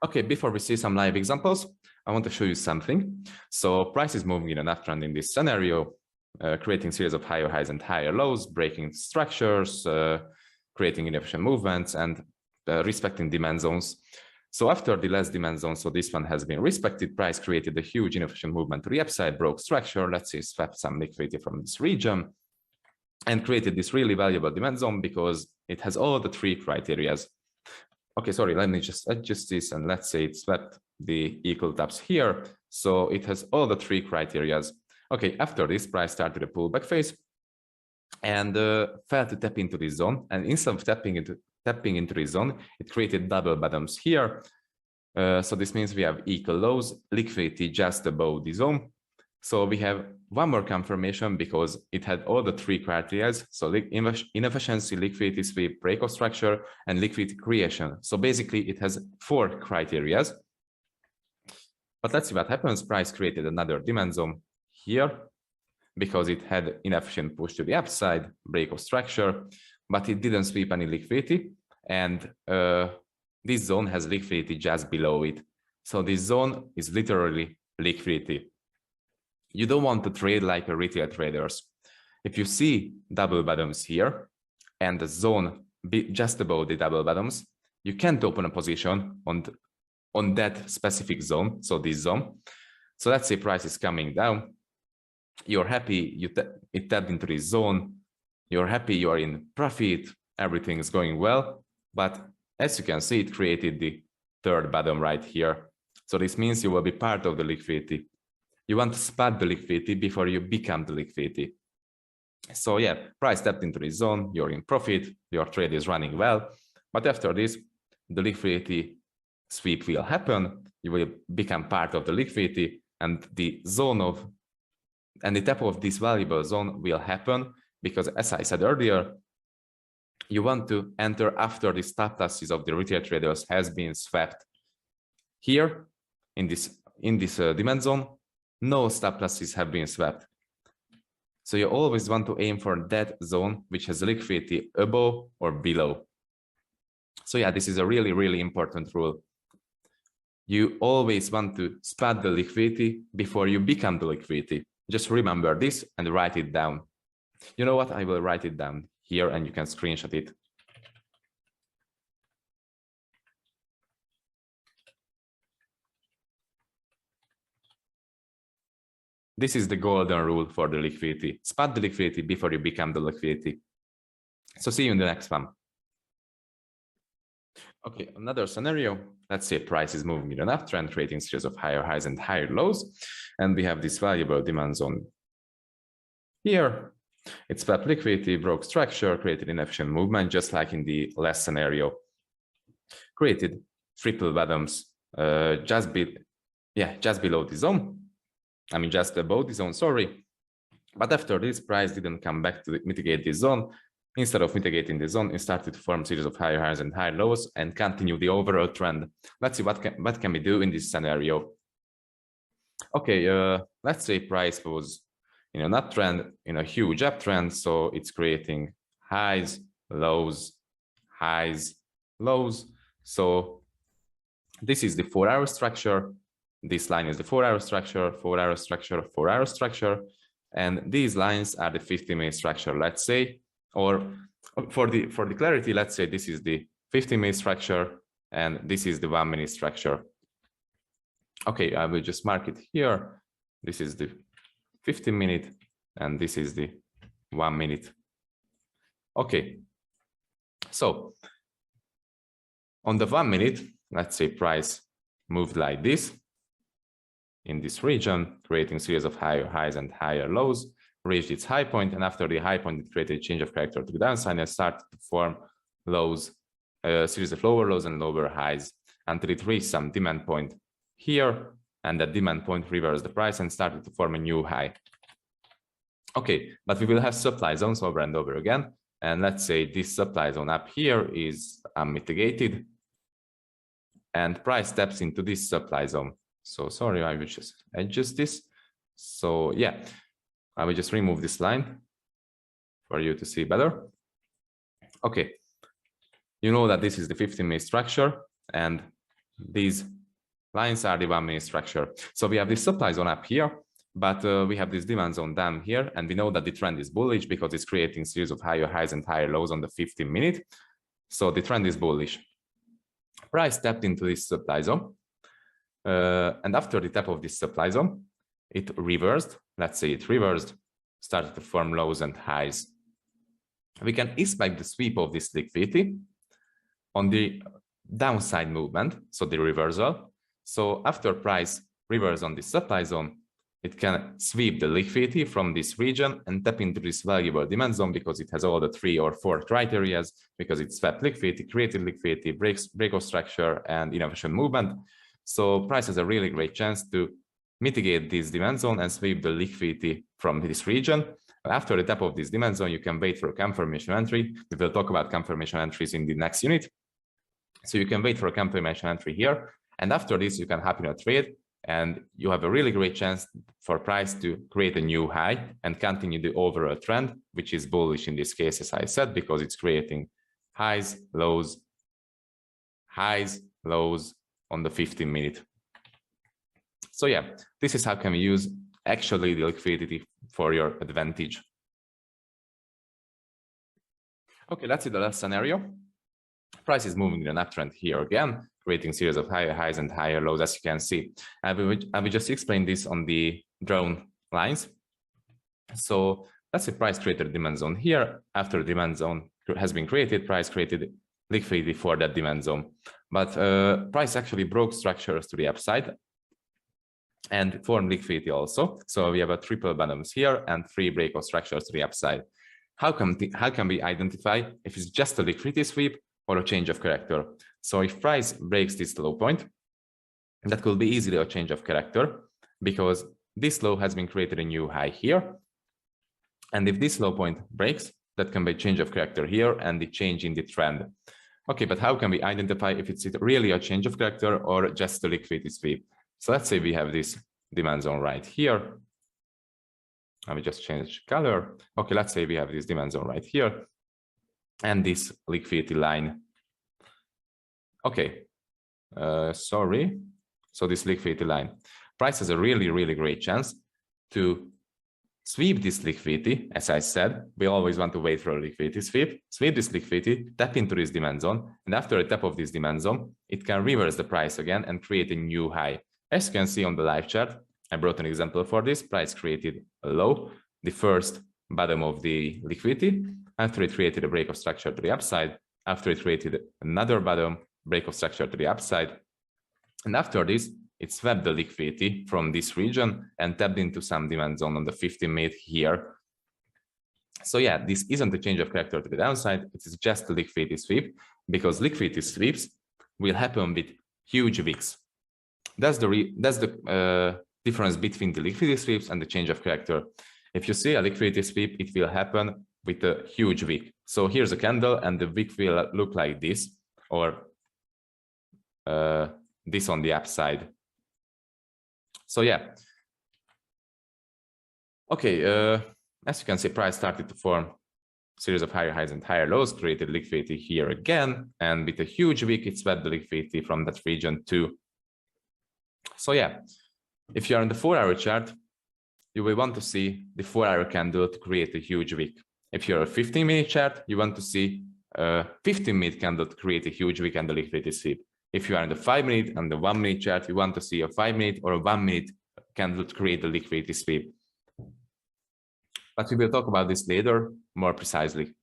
Okay, before we see some live examples, I want to show you something. So price is moving in an uptrend in this scenario, creating series of higher highs and higher lows, breaking structures, creating inefficient movements, and respecting demand zones. So after the last demand zone, so this one has been respected, price created a huge inefficient movement to the upside, broke structure, let's say swept some liquidity from this region, and created this really valuable demand zone because it has all the three criterias. Okay, sorry, let me just adjust this, and let's say it swept the equal tops here. So it has all the three criterias. Okay, after this, price started a pullback phase and failed to tap into this zone. And instead of tapping into this zone, it created double bottoms here. So this means we have equal lows, liquidity just above the zone. So we have one more confirmation because it had all the three criteria. So inefficiency, liquidity sweep, breakout structure, and liquidity creation. So basically it has four criteria. But let's see what happens. Price created another demand zone here because it had inefficient push to the upside, breakout structure, but it didn't sweep any liquidity. And this zone has liquidity just below it. So this zone is literally liquidity. You don't want to trade like a retail traders. If you see double bottoms here and the zone just above the double bottoms, you can't open a position on that specific zone, so this zone. So let's say price is coming down. You're happy, it tapped into this zone. You're happy, you are in profit, everything is going well. But as you can see, it created the third bottom right here. So this means you will be part of the liquidity. You want to spot the liquidity before you become the liquidity. So yeah, price tapped into this zone, you're in profit, your trade is running well. But after this, the liquidity sweep will happen. You will become part of the liquidity, and the tap of this valuable zone will happen because, as I said earlier, you want to enter after the stop losses of the retail traders has been swept. Here in this demand zone, no stop losses have been swept. So you always want to aim for that zone which has liquidity above or below. So yeah, this is a really, really important rule. You always want to spot the liquidity before you become the liquidity. Just remember this and write it down. You know what? I will write it down here and you can screenshot it. This is the golden rule for the liquidity. Spot the liquidity before you become the liquidity. So see you in the next one. Okay, another scenario. Let's say price is moving in an uptrend, creating series of higher highs and higher lows. And we have this valuable demand zone here. It swept liquidity, broke structure, created inefficient movement, just like in the last scenario. Created triple bottoms just below the zone. I mean, just above the zone, sorry. But after this, price didn't come back to mitigate the zone. Instead of mitigating the zone, it started to form series of higher highs and higher lows and continue the overall trend. Let's see what can we do in this scenario. Okay, let's say price was in an uptrend, in a huge uptrend, so it's creating highs, lows, lows. So this is the 4-hour structure. This line is the 4-hour structure, 4-hour structure, 4-hour structure, and these lines are the 50-minute structure, let's say, or for the clarity, let's say this is the 50-minute structure and this is the 1-minute structure. Okay, I will just mark it here. This is the 50-minute and this is the 1-minute. Okay, so on the 1-minute, let's say price moved like this in this region, creating series of higher highs and higher lows, reached its high point, and after the high point, it created a change of character to the downside and started to form lows, a series of lower lows and lower highs until it reached some demand point here, and that demand point reversed the price and started to form a new high. Okay, but we will have supply zones over and over again, and let's say this supply zone up here is unmitigated, and price steps into this supply zone. So sorry, I will just adjust this. So yeah, I will just remove this line for you to see better. Okay, you know that this is the 15-minute structure, and these lines are the 1 minute structure. So we have this supply zone up here, but we have this demand zone down here, and we know that the trend is bullish because it's creating series of higher highs and higher lows on the 15 minute. So the trend is bullish. Price tapped into this supply zone, and after the tap of this supply zone, it reversed. Let's say it reversed, started to form lows and highs. We can expect the sweep of this liquidity on the downside movement, so the reversal. So after price reverse on the supply zone, it can sweep the liquidity from this region and tap into this valuable demand zone because it has all the 3 or 4 criteria, because it's swept liquidity, created liquidity, breakout structure, and inefficient movement. So price has a really great chance to mitigate this demand zone and sweep the liquidity from this region. After the tap of this demand zone, you can wait for a confirmation entry. We will talk about confirmation entries in the next unit. So you can wait for a confirmation entry here. And after this, you can hop in a trade, and you have a really great chance for price to create a new high and continue the overall trend, which is bullish in this case, as I said, because it's creating highs, lows on the 15 minute. So yeah, this is how can we use actually the liquidity for your advantage. Okay, let's see the last scenario. Price is moving in an uptrend here again, creating series of higher highs and higher lows, as you can see. I will just explain this on the drawn lines. So let's say price created a demand zone here. After the demand zone has been created, price created liquidity for that demand zone. But price actually broke structures to the upside and formed liquidity also. So we have a triple bottoms here and 3 breakout structures to the upside. How can we identify if it's just a liquidity sweep or a change of character? So if price breaks this low point, that could be easily a change of character because this low has been created a new high here. And if this low point breaks, that can be change of character here and the change in the trend. Okay, but how can we identify if it's really a change of character or just a liquidity sweep? So let's say we have this demand zone right here. Let me just change color. Okay, let's say we have this demand zone right here and this liquidity line. Okay, sorry. So this liquidity line. Price has a really, really great chance to sweep this liquidity. As I said, we always want to wait for a liquidity sweep this liquidity, tap into this demand zone. And after a tap of this demand zone, it can reverse the price again and create a new high. As you can see on the live chart, I brought an example for this. Price created a low, the first bottom of the liquidity. After it created a break of structure to the upside, after it created another bottom, break of structure to the upside. And after this, it swept the liquidity from this region and tapped into some demand zone on the 15-minute here. So yeah, this isn't a change of character to the downside. It is just a liquidity sweep because liquidity sweeps will happen with huge wicks. That's the difference between the liquidity sweeps and the change of character. If you see a liquidity sweep, it will happen with a huge wick. So here's a candle and the wick will look like this, or this on the upside. So yeah. Okay, as you can see, price started to form series of higher highs and higher lows, created liquidity here again, and with a huge wick, it swept the liquidity from that region too. So yeah, if you're on the 4-hour chart, you will want to see the 4-hour candle to create a huge wick. If you're a 15-minute chart, you want to see a 15-minute candle to create a huge wick and the liquidity sweep. If you are in the 5-minute and the 1-minute chart, you want to see a 5-minute or a 1-minute candle to create the liquidity sweep. But we will talk about this later more precisely.